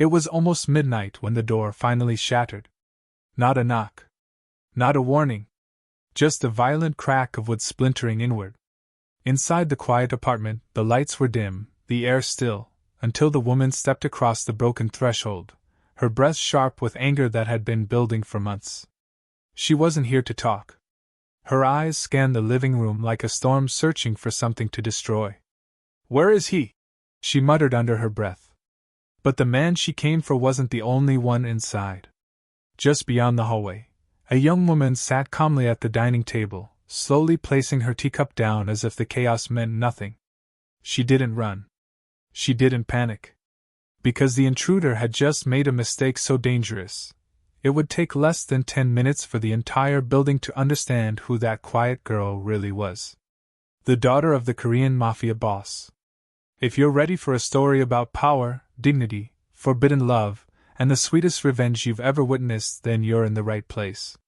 It was almost midnight when the door finally shattered. Not a knock. Not a warning. Just a violent crack of wood splintering inward. Inside the quiet apartment, the lights were dim, the air still, until the woman stepped across the broken threshold, her breath sharp with anger that had been building for months. She wasn't here to talk. Her eyes scanned the living room like a storm searching for something to destroy. "Where is he?" she muttered under her breath. But the man she came for wasn't the only one inside. Just beyond the hallway, a young woman sat calmly at the dining table, slowly placing her teacup down as if the chaos meant nothing. She didn't run. She didn't panic. Because the intruder had just made a mistake so dangerous. It would take less than 10 minutes for the entire building to understand who that quiet girl really was. The daughter of the Korean Mafia boss. If you're ready for a story about power, dignity, forbidden love, and the sweetest revenge you've ever witnessed, then you're in the right place.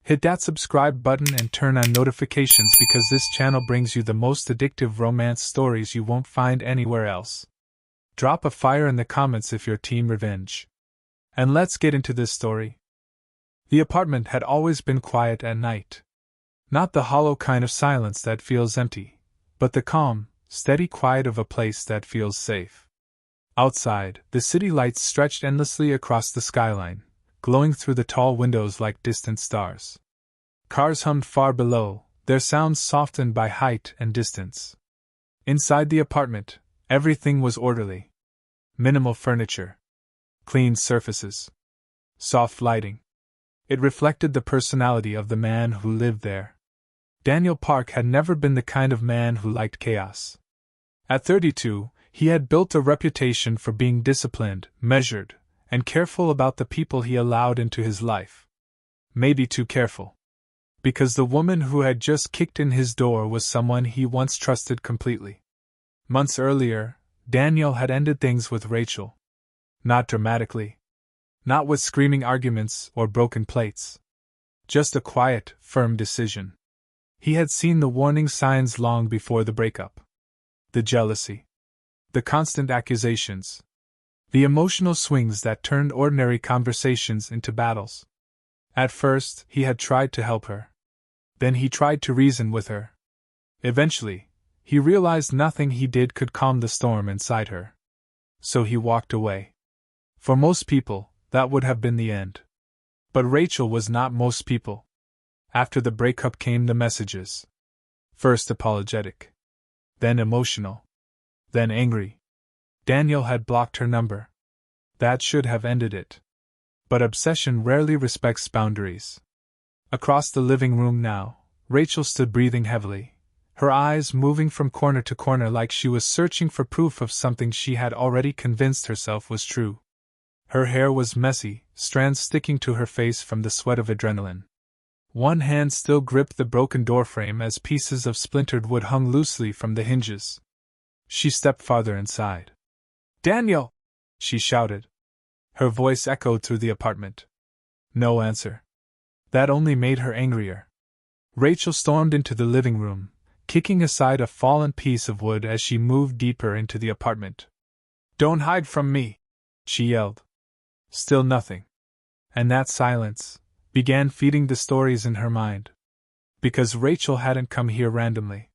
Hit that subscribe button and turn on notifications because this channel brings you the most addictive romance stories you won't find anywhere else. Drop a fire in the comments if you're team revenge. And let's get into this story. The apartment had always been quiet at night. Not the hollow kind of silence that feels empty, but the calm, steady quiet of a place that feels safe. Outside, the city lights stretched endlessly across the skyline, glowing through the tall windows like distant stars. Cars hummed far below, their sounds softened by height and distance. Inside the apartment, everything was orderly. Minimal furniture. Clean surfaces. Soft lighting. It reflected the personality of the man who lived there. Daniel Park had never been the kind of man who liked chaos. At 32, he had built a reputation for being disciplined, measured, and careful about the people he allowed into his life. Maybe too careful. Because the woman who had just kicked in his door was someone he once trusted completely. Months earlier, Daniel had ended things with Rachel. Not dramatically. Not with screaming arguments or broken plates. Just a quiet, firm decision. He had seen the warning signs long before the breakup. The jealousy. The constant accusations. The emotional swings that turned ordinary conversations into battles. At first, he had tried to help her. Then he tried to reason with her. Eventually, he realized nothing he did could calm the storm inside her. So he walked away. For most people, that would have been the end. But Rachel was not most people. After the breakup came the messages. First apologetic. Then emotional. Then angry. Daniel had blocked her number. That should have ended it. But obsession rarely respects boundaries. Across the living room now, Rachel stood breathing heavily, her eyes moving from corner to corner like she was searching for proof of something she had already convinced herself was true. Her hair was messy, strands sticking to her face from the sweat of adrenaline. One hand still gripped the broken doorframe as pieces of splintered wood hung loosely from the hinges. She stepped farther inside. "Daniel!" she shouted. Her voice echoed through the apartment. No answer. That only made her angrier. Rachel stormed into the living room, kicking aside a fallen piece of wood as she moved deeper into the apartment. "Don't hide from me!" she yelled. Still nothing. And that silence began feeding the stories in her mind. Because Rachel hadn't come here randomly.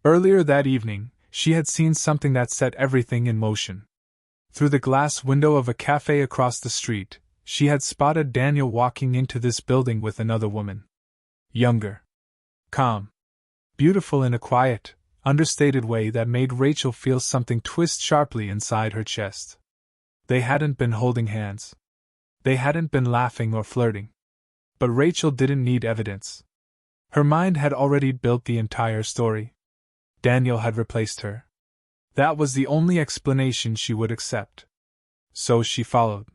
Earlier that evening, she had seen something that set everything in motion. Through the glass window of a cafe across the street, she had spotted Daniel walking into this building with another woman. Younger. Calm. Beautiful in a quiet, understated way that made Rachel feel something twist sharply inside her chest. They hadn't been holding hands. They hadn't been laughing or flirting. But Rachel didn't need evidence. Her mind had already built the entire story. Daniel had replaced her. That was the only explanation she would accept. So she followed.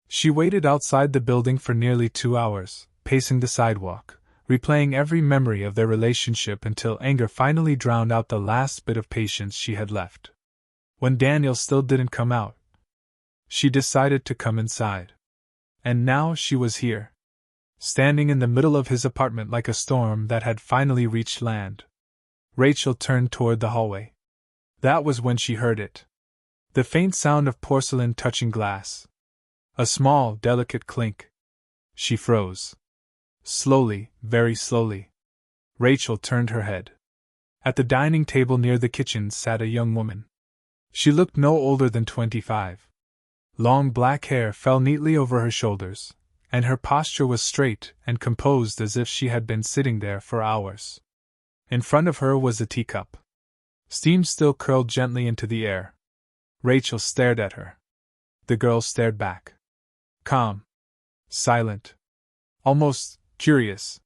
She waited outside the building for nearly 2 hours, pacing the sidewalk, replaying every memory of their relationship until anger finally drowned out the last bit of patience she had left. When Daniel still didn't come out, she decided to come inside. And now she was here. Standing in the middle of his apartment like a storm that had finally reached land. Rachel turned toward the hallway. That was when she heard it. The faint sound of porcelain touching glass. A small, delicate clink. She froze. Slowly, very slowly. Rachel turned her head. At the dining table near the kitchen sat a young woman. She looked no older than 25. Long black hair fell neatly over her shoulders, and her posture was straight and composed as if she had been sitting there for hours. In front of her was a teacup. Steam still curled gently into the air. Rachel stared at her. The girl stared back. Calm. Silent. Almost curious.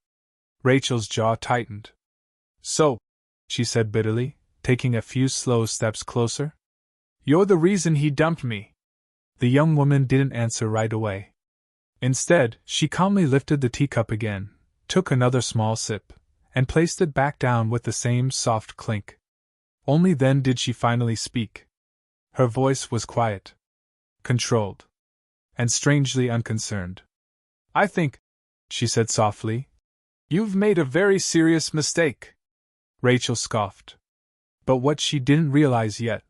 Rachel's jaw tightened. So, she said bitterly, taking a few slow steps closer. You're the reason he dumped me. The young woman didn't answer right away. Instead, she calmly lifted the teacup again, took another small sip, and placed it back down with the same soft clink. Only then did she finally speak. Her voice was quiet, controlled, and strangely unconcerned. I think, she said softly, you've made a very serious mistake. Rachel scoffed. But what she didn't realize yet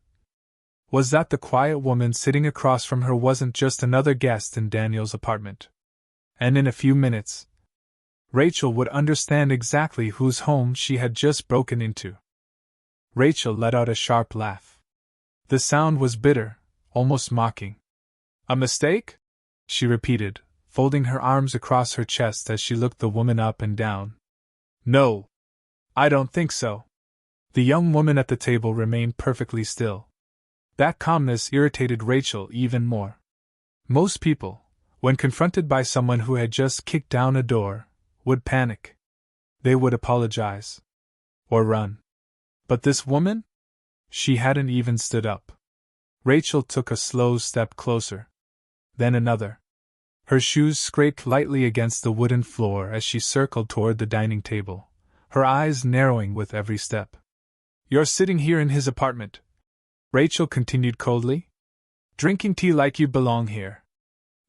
was that the quiet woman sitting across from her wasn't just another guest in Daniel's apartment. And in a few minutes, Rachel would understand exactly whose home she had just broken into. Rachel let out a sharp laugh. The sound was bitter, almost mocking. A mistake? She repeated, folding her arms across her chest as she looked the woman up and down. No. I don't think so. The young woman at the table remained perfectly still. That calmness irritated Rachel even more. Most people, when confronted by someone who had just kicked down a door, would panic. They would apologize. Or run. But this woman? She hadn't even stood up. Rachel took a slow step closer. Then another. Her shoes scraped lightly against the wooden floor as she circled toward the dining table, her eyes narrowing with every step. You're sitting here in his apartment, Rachel continued coldly. Drinking tea like you belong here.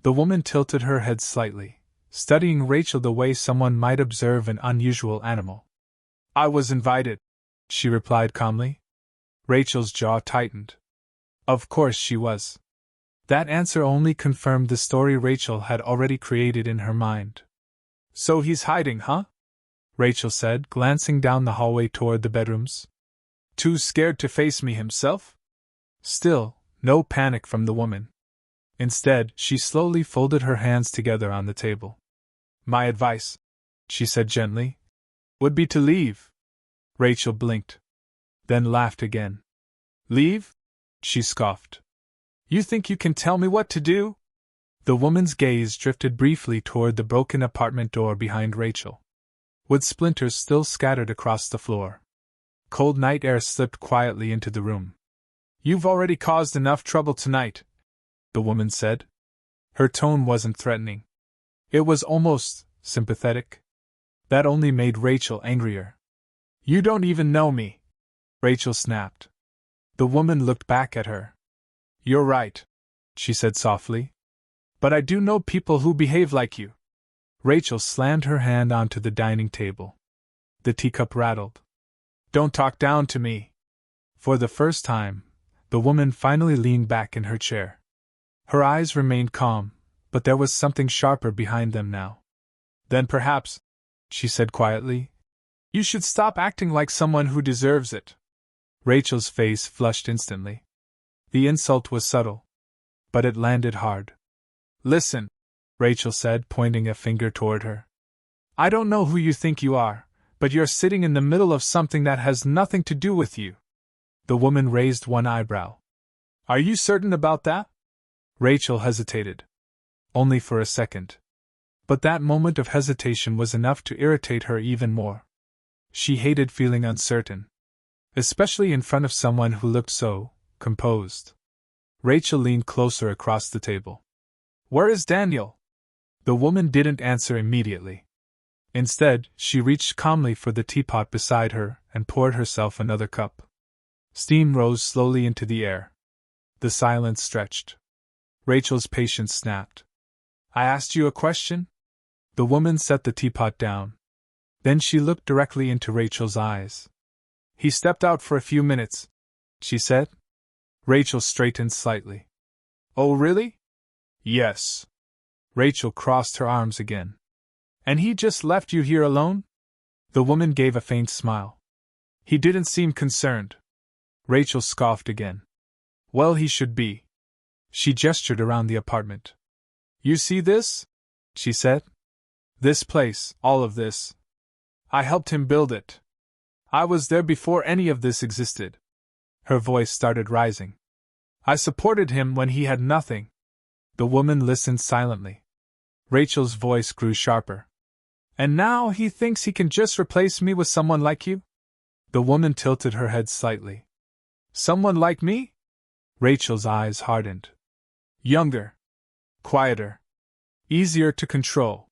The woman tilted her head slightly, studying Rachel the way someone might observe an unusual animal. I was invited, she replied calmly. Rachel's jaw tightened. Of course she was. That answer only confirmed the story Rachel had already created in her mind. So he's hiding, huh? Rachel said, glancing down the hallway toward the bedrooms. Too scared to face me himself? Still, no panic from the woman. Instead, she slowly folded her hands together on the table. My advice, she said gently, would be to leave. Rachel blinked. Then laughed again. Leave? She scoffed. You think you can tell me what to do? The woman's gaze drifted briefly toward the broken apartment door behind Rachel. Wood splinters still scattered across the floor. Cold night air slipped quietly into the room. You've already caused enough trouble tonight, the woman said. Her tone wasn't threatening. It was almost sympathetic. That only made Rachel angrier. You don't even know me, Rachel snapped. The woman looked back at her. You're right, she said softly. But I do know people who behave like you. Rachel slammed her hand onto the dining table. The teacup rattled. Don't talk down to me. For the first time, the woman finally leaned back in her chair. Her eyes remained calm, but there was something sharper behind them now. Then perhaps, she said quietly, you should stop acting like someone who deserves it. Rachel's face flushed instantly. The insult was subtle, but it landed hard. Listen, Rachel said, pointing a finger toward her. I don't know who you think you are, but you're sitting in the middle of something that has nothing to do with you. The woman raised one eyebrow. Are you certain about that? Rachel hesitated. Only for a second. But that moment of hesitation was enough to irritate her even more. She hated feeling uncertain, especially in front of someone who looked so composed. Rachel leaned closer across the table. Where is Daniel? The woman didn't answer immediately. Instead, she reached calmly for the teapot beside her and poured herself another cup. Steam rose slowly into the air. The silence stretched. Rachel's patience snapped. I asked you a question? The woman set the teapot down. Then she looked directly into Rachel's eyes. He stepped out for a few minutes, she said. Rachel straightened slightly. Oh, really? Yes. Rachel crossed her arms again. And he just left you here alone? The woman gave a faint smile. He didn't seem concerned. Rachel scoffed again. Well, he should be. She gestured around the apartment. You see this? She said. This place, all of this. I helped him build it. I was there before any of this existed. Her voice started rising. I supported him when he had nothing. The woman listened silently. Rachel's voice grew sharper. And now he thinks he can just replace me with someone like you? The woman tilted her head slightly. Someone like me? Rachel's eyes hardened. Younger. Quieter. Easier to control.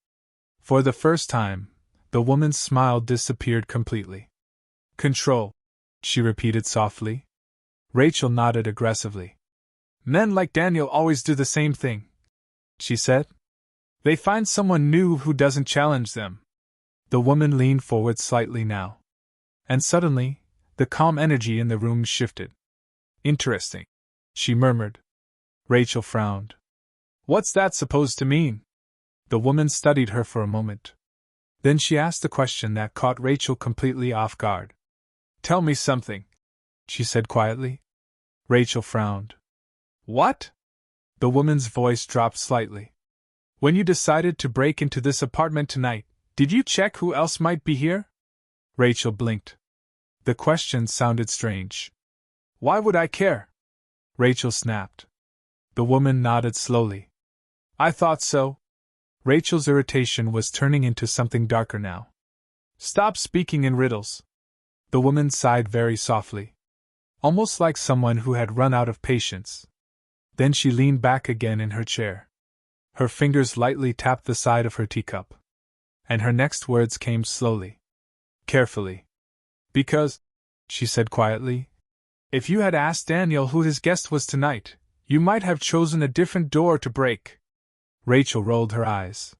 For the first time, the woman's smile disappeared completely. Control, she repeated softly. Rachel nodded aggressively. Men like Daniel always do the same thing, she said. They find someone new who doesn't challenge them. The woman leaned forward slightly now. And suddenly, the calm energy in the room shifted. Interesting, she murmured. Rachel frowned. What's that supposed to mean? The woman studied her for a moment. Then she asked a question that caught Rachel completely off guard. Tell me something, she said quietly. Rachel frowned. What? The woman's voice dropped slightly. When you decided to break into this apartment tonight, did you check who else might be here? Rachel blinked. The question sounded strange. Why would I care? Rachel snapped. The woman nodded slowly. I thought so. Rachel's irritation was turning into something darker now. Stop speaking in riddles. The woman sighed very softly, almost like someone who had run out of patience. Then she leaned back again in her chair. Her fingers lightly tapped the side of her teacup. And her next words came slowly. Carefully. Because, she said quietly, if you had asked Daniel who his guest was tonight, you might have chosen a different door to break. Rachel rolled her eyes.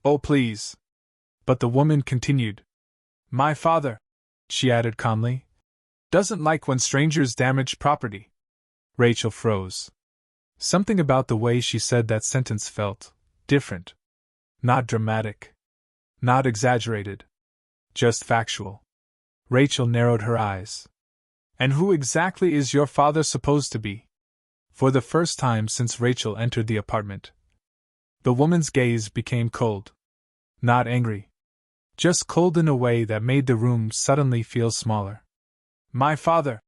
Oh, please. But the woman continued. My father, she added calmly, doesn't like when strangers damage property. Rachel froze. Something about the way she said that sentence felt different. Not dramatic. Not exaggerated. Just factual. Rachel narrowed her eyes. And who exactly is your father supposed to be? For the first time since Rachel entered the apartment, the woman's gaze became cold. Not angry. Just cold in a way that made the room suddenly feel smaller. My father,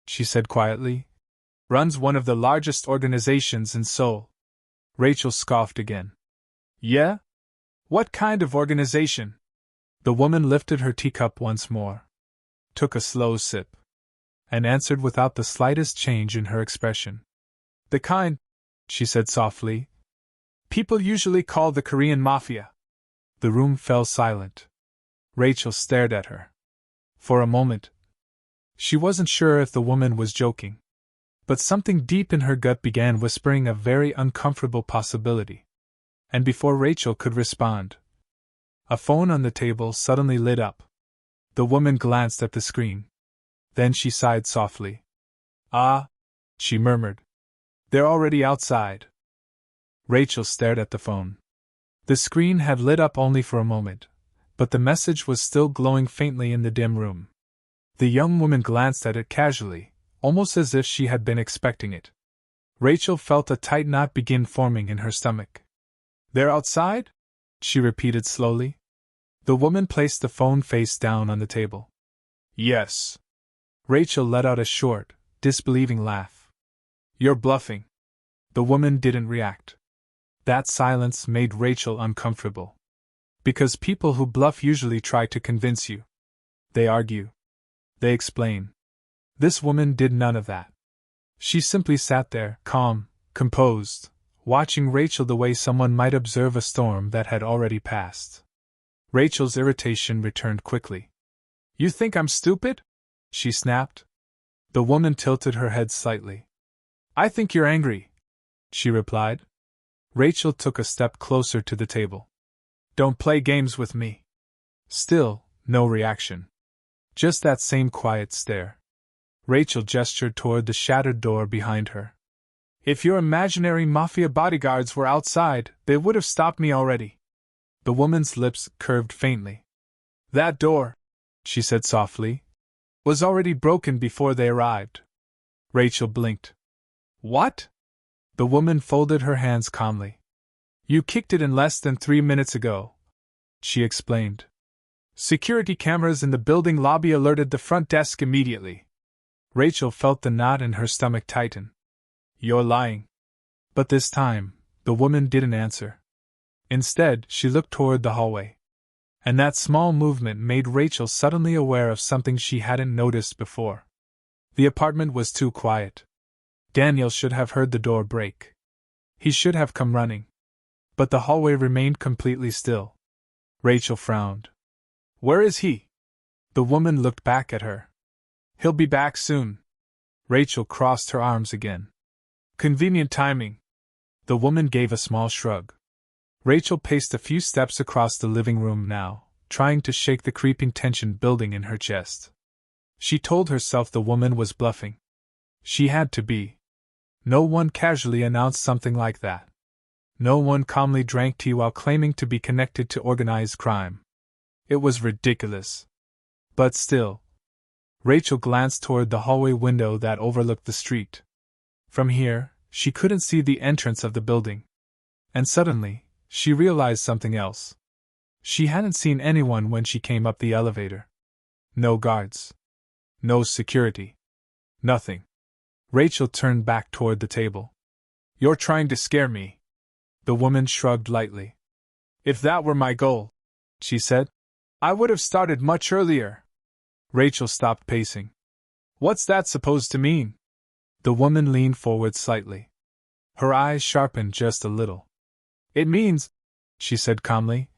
she said quietly, runs one of the largest organizations in Seoul. Rachel scoffed again. Yeah? What kind of organization? The woman lifted her teacup once more, took a slow sip, and answered without the slightest change in her expression. The kind, she said softly, people usually call the Korean Mafia. The room fell silent. Rachel stared at her. For a moment, she wasn't sure if the woman was joking. But something deep in her gut began whispering a very uncomfortable possibility. And before Rachel could respond, a phone on the table suddenly lit up. The woman glanced at the screen. Then she sighed softly. Ah, she murmured. They're already outside. Rachel stared at the phone. The screen had lit up only for a moment, but the message was still glowing faintly in the dim room. The young woman glanced at it casually, almost as if she had been expecting it. Rachel felt a tight knot begin forming in her stomach. They're outside? She repeated slowly. The woman placed the phone face down on the table. Yes. Rachel let out a short, disbelieving laugh. You're bluffing. The woman didn't react. That silence made Rachel uncomfortable. Because people who bluff usually try to convince you. They argue. They explain. This woman did none of that. She simply sat there, calm, composed, watching Rachel the way someone might observe a storm that had already passed. Rachel's irritation returned quickly. You think I'm stupid? She snapped. The woman tilted her head slightly. I think you're angry, she replied. Rachel took a step closer to the table. Don't play games with me. Still, no reaction. Just that same quiet stare. Rachel gestured toward the shattered door behind her. If your imaginary Mafia bodyguards were outside, they would have stopped me already. The woman's lips curved faintly. That door, she said softly, was already broken before they arrived. Rachel blinked. What? The woman folded her hands calmly. You kicked it in less than 3 minutes ago, she explained. Security cameras in the building lobby alerted the front desk immediately. Rachel felt the knot in her stomach tighten. You're lying. But this time, the woman didn't answer. Instead, she looked toward the hallway. And that small movement made Rachel suddenly aware of something she hadn't noticed before. The apartment was too quiet. Daniel should have heard the door break. He should have come running. But the hallway remained completely still. Rachel frowned. Where is he? The woman looked back at her. He'll be back soon. Rachel crossed her arms again. Convenient timing. The woman gave a small shrug. Rachel paced a few steps across the living room now, trying to shake the creeping tension building in her chest. She told herself the woman was bluffing. She had to be. No one casually announced something like that. No one calmly drank tea while claiming to be connected to organized crime. It was ridiculous. But still. Rachel glanced toward the hallway window that overlooked the street. From here, she couldn't see the entrance of the building. And suddenly, she realized something else. She hadn't seen anyone when she came up the elevator. No guards. No security. Nothing. Rachel turned back toward the table. You're trying to scare me. The woman shrugged lightly. If that were my goal, she said, I would have started much earlier. Rachel stopped pacing. What's that supposed to mean? The woman leaned forward slightly. Her eyes sharpened just a little. It means, she said calmly,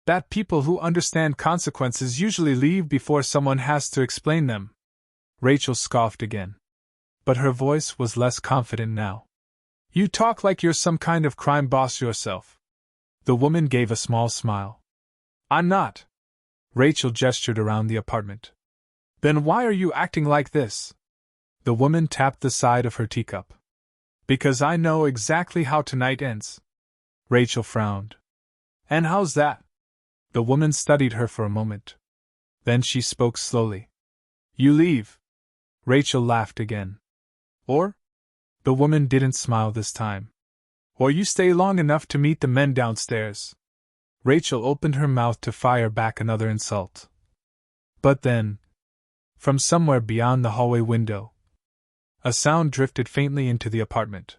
that people who understand consequences usually leave before someone has to explain them. Rachel scoffed again. But her voice was less confident now. You talk like you're some kind of crime boss yourself. The woman gave a small smile. I'm not. Rachel gestured around the apartment. Then why are you acting like this? The woman tapped the side of her teacup. Because I know exactly how tonight ends. Rachel frowned. And how's that? The woman studied her for a moment. Then she spoke slowly. You leave. Rachel laughed again. Or? The woman didn't smile this time. Or you stay long enough to meet the men downstairs. Rachel opened her mouth to fire back another insult. But then, from somewhere beyond the hallway window, a sound drifted faintly into the apartment.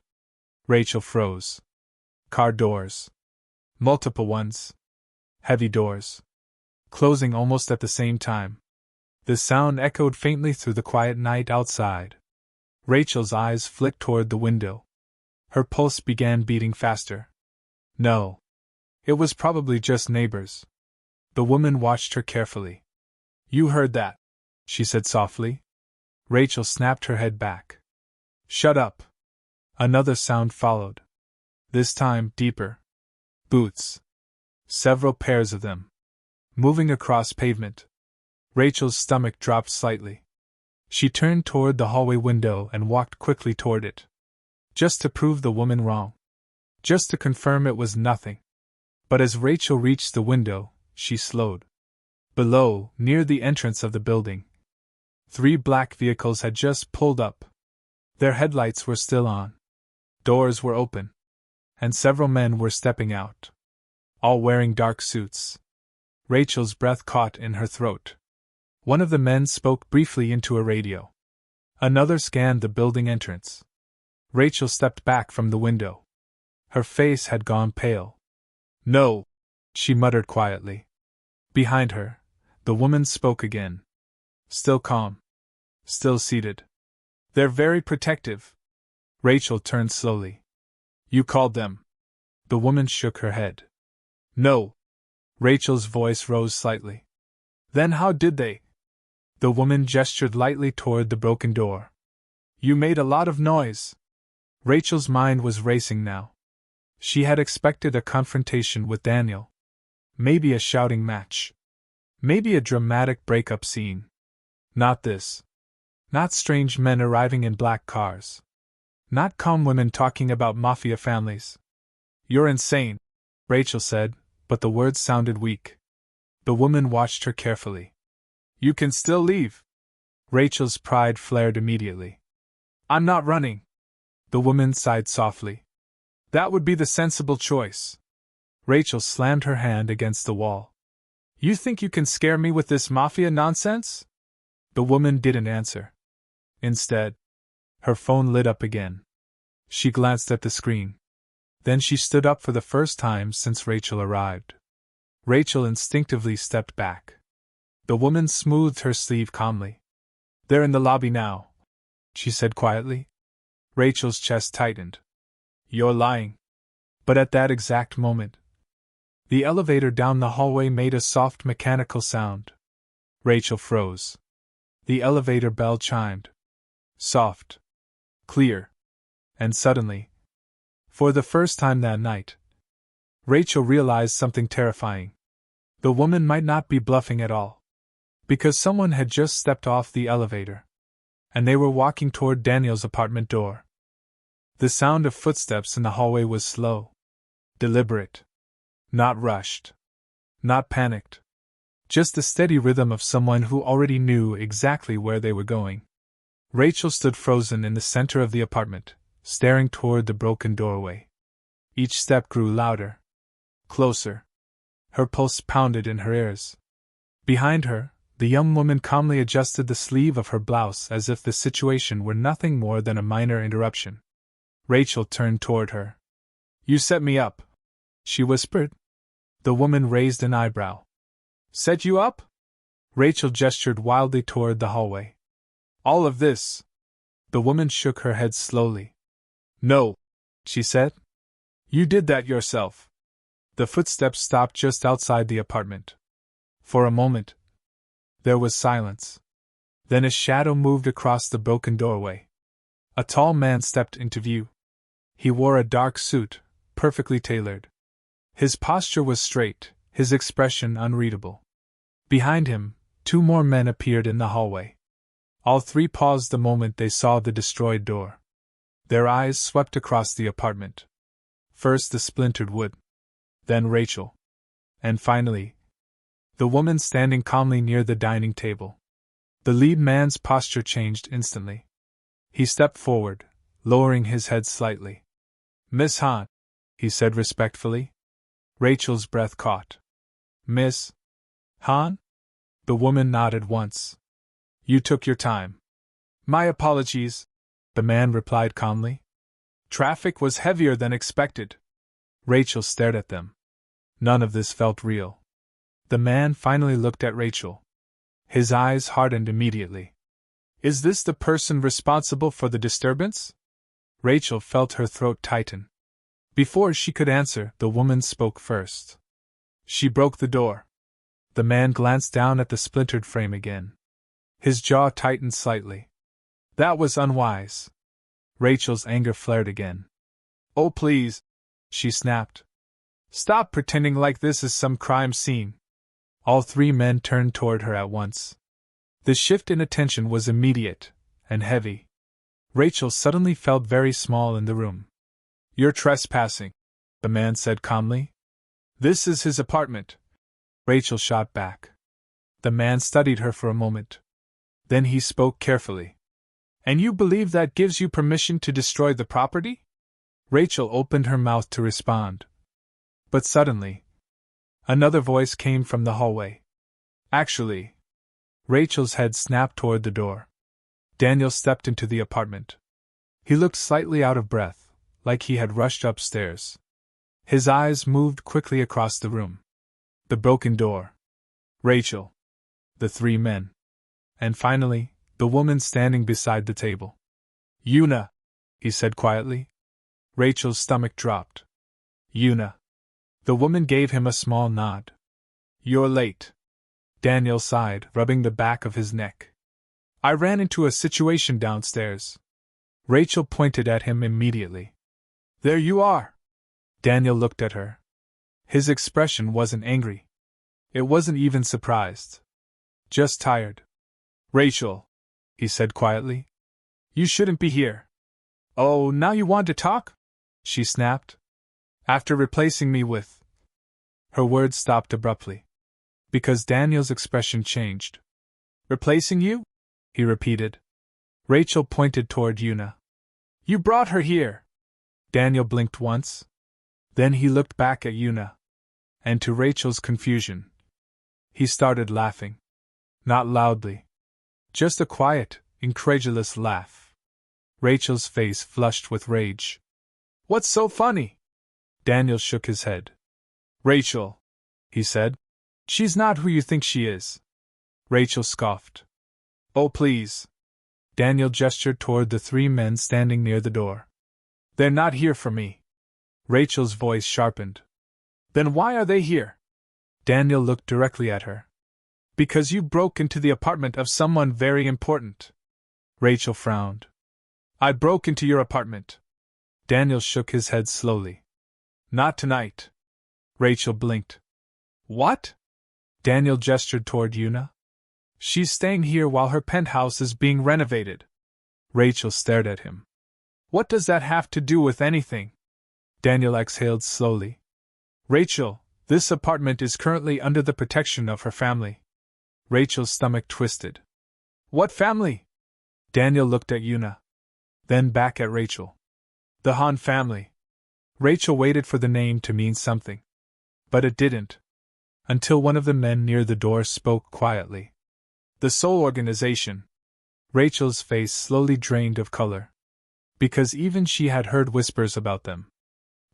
Rachel froze. Car doors. Multiple ones. Heavy doors. Closing almost at the same time. The sound echoed faintly through the quiet night outside. Rachel's eyes flicked toward the window. Her pulse began beating faster. No. It was probably just neighbors. The woman watched her carefully. You heard that, she said softly. Rachel snapped her head back. Shut up. Another sound followed. This time deeper. Boots. Several pairs of them. Moving across pavement. Rachel's stomach dropped slightly. She turned toward the hallway window and walked quickly toward it. Just to prove the woman wrong. Just to confirm it was nothing. But as Rachel reached the window, she slowed. Below, near the entrance of the building, 3 black vehicles had just pulled up. Their headlights were still on. Doors were open. And several men were stepping out. All wearing dark suits. Rachel's breath caught in her throat. One of the men spoke briefly into a radio. Another scanned the building entrance. Rachel stepped back from the window. Her face had gone pale. No, she muttered quietly. Behind her, the woman spoke again. Still calm. Still seated. They're very protective. Rachel turned slowly. You called them. The woman shook her head. No. Rachel's voice rose slightly. Then how did they? The woman gestured lightly toward the broken door. You made a lot of noise. Rachel's mind was racing now. She had expected a confrontation with Daniel. Maybe a shouting match. Maybe a dramatic breakup scene. Not this. Not strange men arriving in black cars. Not calm women talking about mafia families. You're insane, Rachel said, but the words sounded weak. The woman watched her carefully. You can still leave. Rachel's pride flared immediately. I'm not running. The woman sighed softly. That would be the sensible choice. Rachel slammed her hand against the wall. You think you can scare me with this mafia nonsense? The woman didn't answer. Instead, her phone lit up again. She glanced at the screen. Then she stood up for the first time since Rachel arrived. Rachel instinctively stepped back. The woman smoothed her sleeve calmly. They're in the lobby now, she said quietly. Rachel's chest tightened. You're lying. But at that exact moment, the elevator down the hallway made a soft mechanical sound. Rachel froze. The elevator bell chimed. Soft. Clear. And suddenly, for the first time that night, Rachel realized something terrifying. The woman might not be bluffing at all. Because someone had just stepped off the elevator. And they were walking toward Daniel's apartment door. The sound of footsteps in the hallway was slow. Deliberate. Not rushed. Not panicked. Just the steady rhythm of someone who already knew exactly where they were going. Rachel stood frozen in the center of the apartment, staring toward the broken doorway. Each step grew louder. Closer. Her pulse pounded in her ears. Behind her, the young woman calmly adjusted the sleeve of her blouse as if the situation were nothing more than a minor interruption. Rachel turned toward her. You set me up, she whispered. The woman raised an eyebrow. Set you up? Rachel gestured wildly toward the hallway. All of this? The woman shook her head slowly. No, she said. You did that yourself. The footsteps stopped just outside the apartment. For a moment, there was silence. Then a shadow moved across the broken doorway. A tall man stepped into view. He wore a dark suit, perfectly tailored. His posture was straight, his expression unreadable. Behind him, two more men appeared in the hallway. All three paused the moment they saw the destroyed door. Their eyes swept across the apartment. First the splintered wood. Then Rachel. And finally, the woman standing calmly near the dining table. The lead man's posture changed instantly. He stepped forward, lowering his head slightly. Miss Han, he said respectfully. Rachel's breath caught. Miss Han? The woman nodded once. You took your time. My apologies, the man replied calmly. Traffic was heavier than expected. Rachel stared at them. None of this felt real. The man finally looked at Rachel. His eyes hardened immediately. Is this the person responsible for the disturbance? Rachel felt her throat tighten. Before she could answer, the woman spoke first. She broke the door. The man glanced down at the splintered frame again. His jaw tightened slightly. That was unwise. Rachel's anger flared again. Oh please, she snapped. Stop pretending like this is some crime scene. All three men turned toward her at once. The shift in attention was immediate and heavy. Rachel suddenly felt very small in the room. You're trespassing, the man said calmly. This is his apartment. Rachel shot back. The man studied her for a moment. Then he spoke carefully. And you believe that gives you permission to destroy the property? Rachel opened her mouth to respond. But suddenly, another voice came from the hallway. Actually, Rachel's head snapped toward the door. Daniel stepped into the apartment. He looked slightly out of breath, like he had rushed upstairs. His eyes moved quickly across the room. The broken door. Rachel. The three men. And finally, the woman standing beside the table. Yuna, he said quietly. Rachel's stomach dropped. Yuna. The woman gave him a small nod. You're late. Daniel sighed, rubbing the back of his neck. I ran into a situation downstairs. Rachel pointed at him immediately. There you are. Daniel looked at her. His expression wasn't angry. It wasn't even surprised. Just tired. Rachel. he said quietly. You shouldn't be here. Oh, now you want to talk? She snapped. After replacing me with. Her words stopped abruptly. Because Daniel's expression changed. Replacing you? He repeated. Rachel pointed toward Yuna. You brought her here. Daniel blinked once. Then he looked back at Yuna. And to Rachel's confusion, he started laughing. Not loudly. Just a quiet, incredulous laugh. Rachel's face flushed with rage. What's so funny? Daniel shook his head. Rachel, he said. She's not who you think she is. Rachel scoffed. Oh, please. Daniel gestured toward the three men standing near the door. They're not here for me. Rachel's voice sharpened. Then why are they here? Daniel looked directly at her. Because you broke into the apartment of someone very important. Rachel frowned. I broke into your apartment. Daniel shook his head slowly. Not tonight. Rachel blinked. What? Daniel gestured toward Yuna. She's staying here while her penthouse is being renovated. Rachel stared at him. What does that have to do with anything? Daniel exhaled slowly. Rachel, this apartment is currently under the protection of her family. Rachel's stomach twisted. What family? Daniel looked at Yuna. Then back at Rachel. The Han family. Rachel waited for the name to mean something. But it didn't. Until one of the men near the door spoke quietly. The Seoul organization. Rachel's face slowly drained of color. Because even she had heard whispers about them.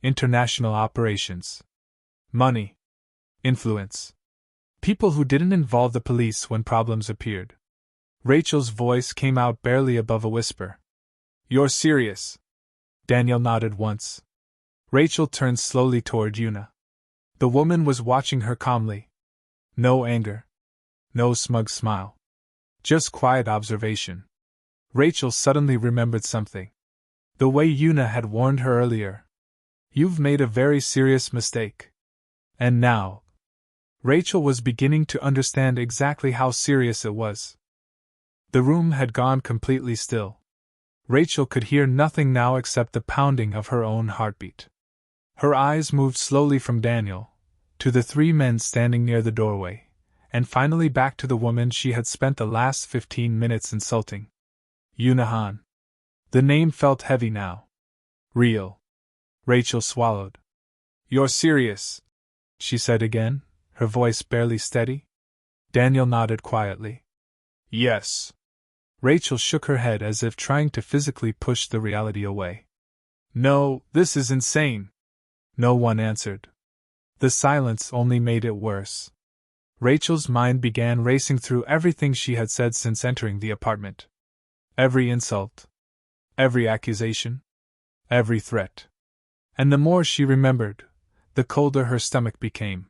International operations. Money. Influence. People who didn't involve the police when problems appeared. Rachel's voice came out barely above a whisper. You're serious? Daniel nodded once. Rachel turned slowly toward Yuna. The woman was watching her calmly. No anger. No smug smile. Just quiet observation. Rachel suddenly remembered something. The way Yuna had warned her earlier. You've made a very serious mistake. And now. Rachel was beginning to understand exactly how serious it was. The room had gone completely still. Rachel could hear nothing now except the pounding of her own heartbeat. Her eyes moved slowly from Daniel, to the three men standing near the doorway, and finally back to the woman she had spent the last 15 minutes insulting. Yuna Han. The name felt heavy now. Real. Rachel swallowed. You're serious, she said again, her voice barely steady. Daniel nodded quietly. Yes. Rachel shook her head as if trying to physically push the reality away. No, this is insane. No one answered. The silence only made it worse. Rachel's mind began racing through everything she had said since entering the apartment. Every insult. Every accusation. Every threat. And the more she remembered, the colder her stomach became.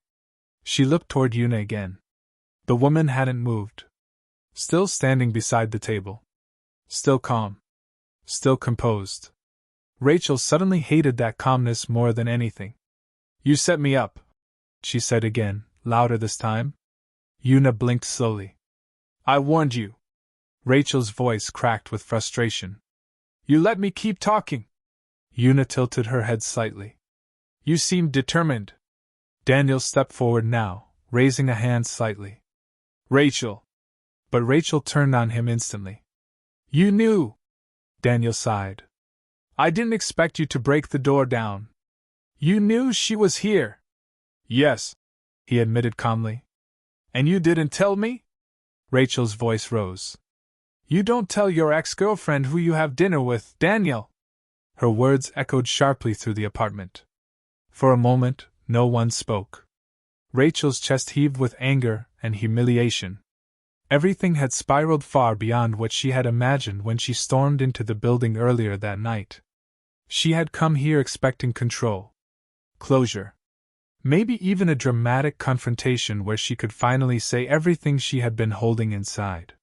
She looked toward Yuna again. The woman hadn't moved. Still standing beside the table. Still calm. Still composed. Rachel suddenly hated that calmness more than anything. You set me up, she said again, louder this time. Yuna blinked slowly. I warned you. Rachel's voice cracked with frustration. You let me keep talking. Yuna tilted her head slightly. You seemed determined. Daniel stepped forward now, raising a hand slightly. Rachel. But Rachel turned on him instantly. You knew. Daniel sighed. I didn't expect you to break the door down. You knew she was here. Yes, he admitted calmly. And you didn't tell me? Rachel's voice rose. You don't tell your ex-girlfriend who you have dinner with, Daniel. Her words echoed sharply through the apartment. For a moment, no one spoke. Rachel's chest heaved with anger and humiliation. Everything had spiraled far beyond what she had imagined when she stormed into the building earlier that night. She had come here expecting control. Closure. Maybe even a dramatic confrontation where she could finally say everything she had been holding inside.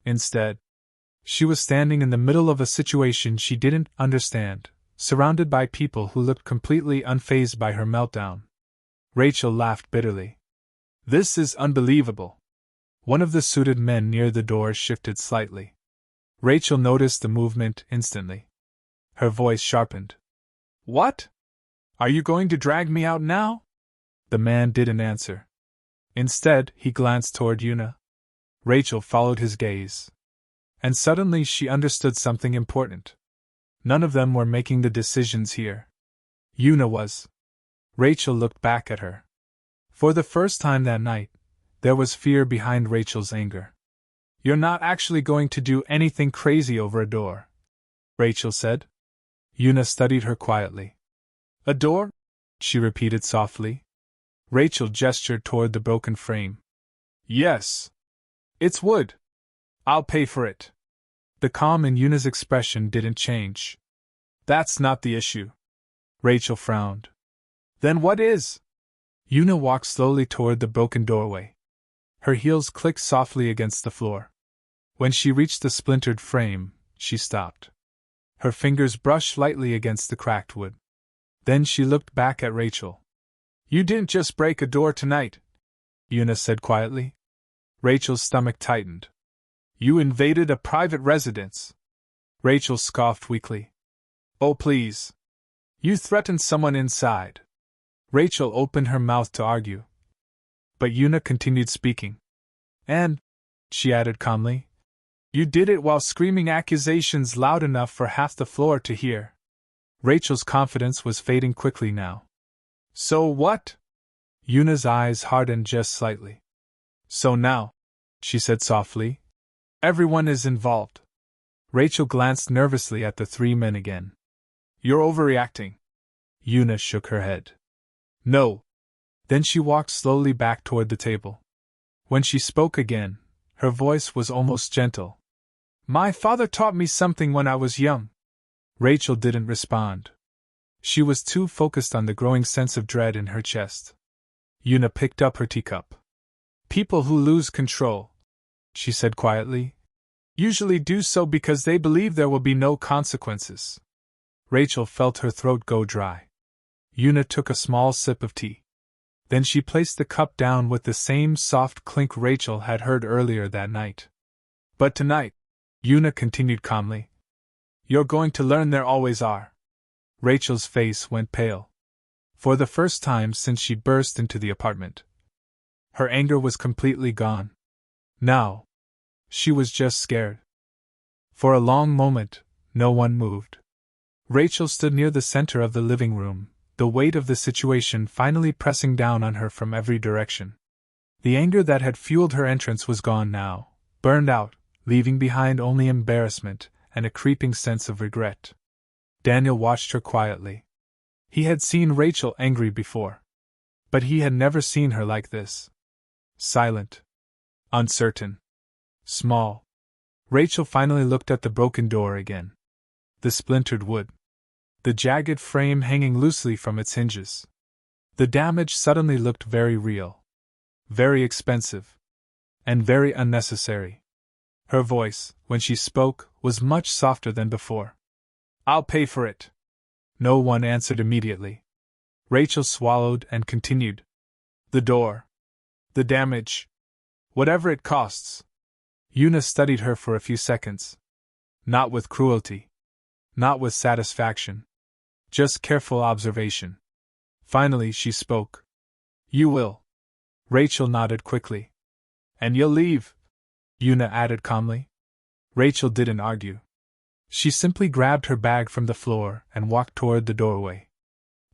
Instead, she was standing in the middle of a situation she didn't understand, surrounded by people who looked completely unfazed by her meltdown. Rachel laughed bitterly. This is unbelievable. One of the suited men near the door shifted slightly. Rachel noticed the movement instantly. Her voice sharpened. What? Are you going to drag me out now? The man didn't answer. Instead, he glanced toward Yuna. Rachel followed his gaze. And suddenly she understood something important. None of them were making the decisions here. Yuna was. Rachel looked back at her. For the first time that night, there was fear behind Rachel's anger. You're not actually going to do anything crazy over a door, Rachel said. Yuna studied her quietly. A door? She repeated softly. Rachel gestured toward the broken frame. Yes. It's wood. I'll pay for it. The calm in Yuna's expression didn't change. That's not the issue. Rachel frowned. Then what is? Yuna walked slowly toward the broken doorway. Her heels clicked softly against the floor. When she reached the splintered frame, she stopped. Her fingers brushed lightly against the cracked wood. Then she looked back at Rachel. You didn't just break a door tonight, Yuna said quietly. Rachel's stomach tightened. You invaded a private residence. Rachel scoffed weakly. Oh, please. You threatened someone inside. Rachel opened her mouth to argue. But Yuna continued speaking. And, she added calmly, you did it while screaming accusations loud enough for half the floor to hear. Rachel's confidence was fading quickly now. So what? Yuna's eyes hardened just slightly. So now, she said softly, everyone is involved. Rachel glanced nervously at the three men again. You're overreacting. Yuna shook her head. No. Then she walked slowly back toward the table. When she spoke again, her voice was almost gentle. My father taught me something when I was young. Rachel didn't respond. She was too focused on the growing sense of dread in her chest. Yuna picked up her teacup. People who lose control, she said quietly, usually do so because they believe there will be no consequences. Rachel felt her throat go dry. Yuna took a small sip of tea. Then she placed the cup down with the same soft clink Rachel had heard earlier that night. But tonight, Yuna continued calmly, you're going to learn there always are. Rachel's face went pale. For the first time since she burst into the apartment, her anger was completely gone. Now, she was just scared. For a long moment, no one moved. Rachel stood near the center of the living room, the weight of the situation finally pressing down on her from every direction. The anger that had fueled her entrance was gone now, burned out, leaving behind only embarrassment and a creeping sense of regret. Daniel watched her quietly. He had seen Rachel angry before, but he had never seen her like this. Silent. Uncertain. Small. Rachel finally looked at the broken door again. The splintered wood. The jagged frame hanging loosely from its hinges. The damage suddenly looked very real. Very expensive. And very unnecessary. Her voice, when she spoke, was much softer than before. I'll pay for it. No one answered immediately. Rachel swallowed and continued. The door. The damage. Whatever it costs. Yuna studied her for a few seconds. Not with cruelty. Not with satisfaction. Just careful observation. Finally she spoke. You will. Rachel nodded quickly. And you'll leave? Yuna added calmly. Rachel didn't argue. She simply grabbed her bag from the floor and walked toward the doorway.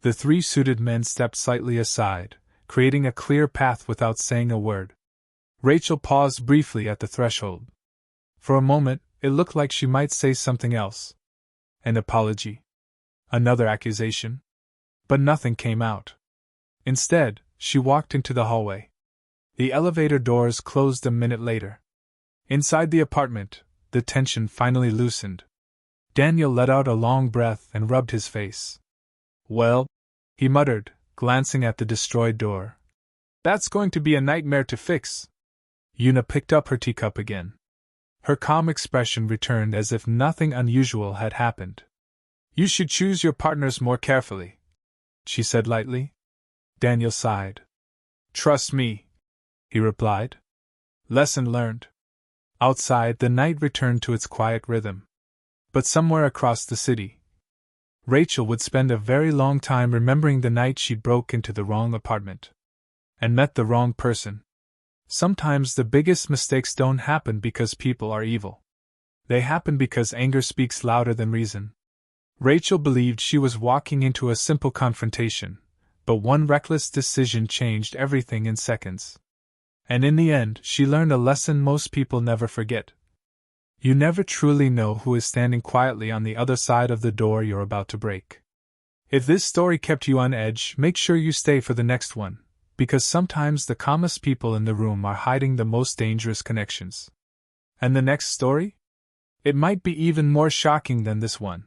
The three suited men stepped slightly aside, creating a clear path without saying a word. Rachel paused briefly at the threshold. For a moment, it looked like she might say something else. An apology. Another accusation. But nothing came out. Instead, she walked into the hallway. The elevator doors closed a minute later. Inside the apartment, the tension finally loosened. Daniel let out a long breath and rubbed his face. Well, he muttered, glancing at the destroyed door. That's going to be a nightmare to fix. Yuna picked up her teacup again. Her calm expression returned as if nothing unusual had happened. You should choose your partners more carefully, she said lightly. Daniel sighed. Trust me, he replied. Lesson learned. Outside, the night returned to its quiet rhythm. But somewhere across the city, Rachel would spend a very long time remembering the night she broke into the wrong apartment and met the wrong person. Sometimes the biggest mistakes don't happen because people are evil. They happen because anger speaks louder than reason. Rachel believed she was walking into a simple confrontation, but one reckless decision changed everything in seconds. And in the end, she learned a lesson most people never forget. You never truly know who is standing quietly on the other side of the door you're about to break. If this story kept you on edge, make sure you stay for the next one, because sometimes the calmest people in the room are hiding the most dangerous connections. And the next story? It might be even more shocking than this one.